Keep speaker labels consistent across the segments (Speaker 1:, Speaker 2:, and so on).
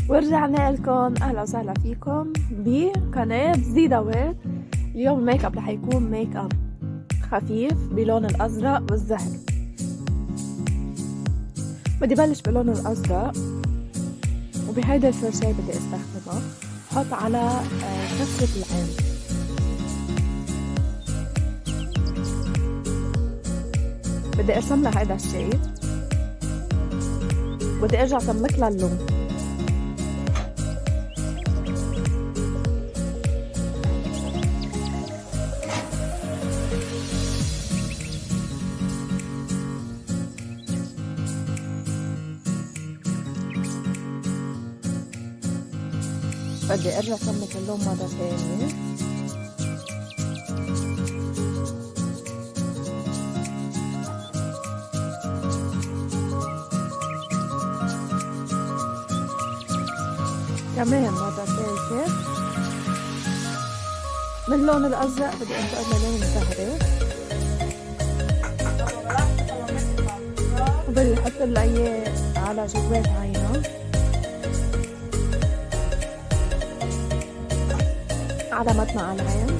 Speaker 1: ورجعنا لكم. اهلا وسهلا فيكم بقناة زيدا وورد. اليوم الميك اب رح يكون ميك اب خفيف بلون الازرق والزهري. بدي بلش بلون الازرق، وبهيدا الفرشاية بدي استخدمها حط على كسرة العين. بدي ارسم لها هيدا الشيء، بدي ارجع سمك لها اللون. بدي ارجع سمك اللون مرة ثانية. كمان مرة ثالثة من اللون الازرق بدي انتقل للون الزهري، وبدي احط لها اياه على جوات عينها، على مطمع العين.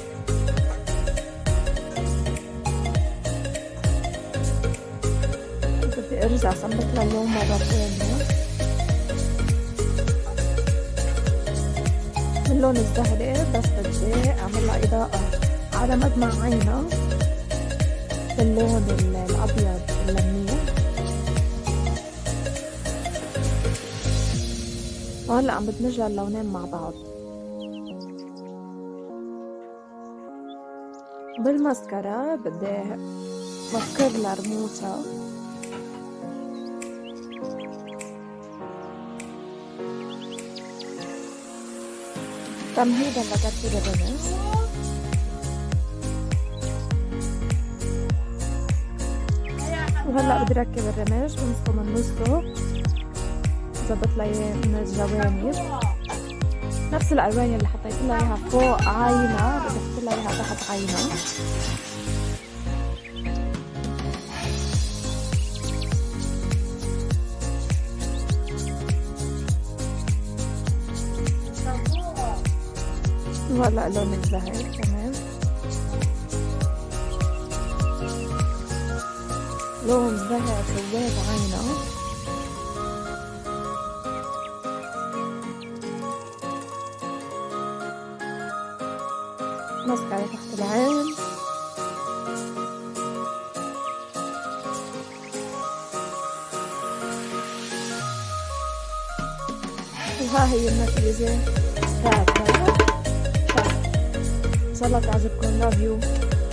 Speaker 1: بدي ارجع صمت للون مرة ثانية من اللون الزهري، بس بدي اعمل لها اضاءة على مطمع عينها باللون الابيض اللميع. وهلا عم بدمج اللونين مع بعض. بالماسكارا بدي مسكر لها رموشها، تمهيدا لتركيب الرمش. وهلا بدي ركب الرمش، بمسكه من نصه، بظبط لها اياه من الجوانب، نفس الالوان اللي حطيت لها اياها فوق عينها بدي احط لها اياها تحت عينها. وهلا لون الزهر كمان، لون زهر جوات عينها. مسكرة تحت العين، وها هي النتيجة تاعتها. ان شاء الله تعجبكم. لاف يو.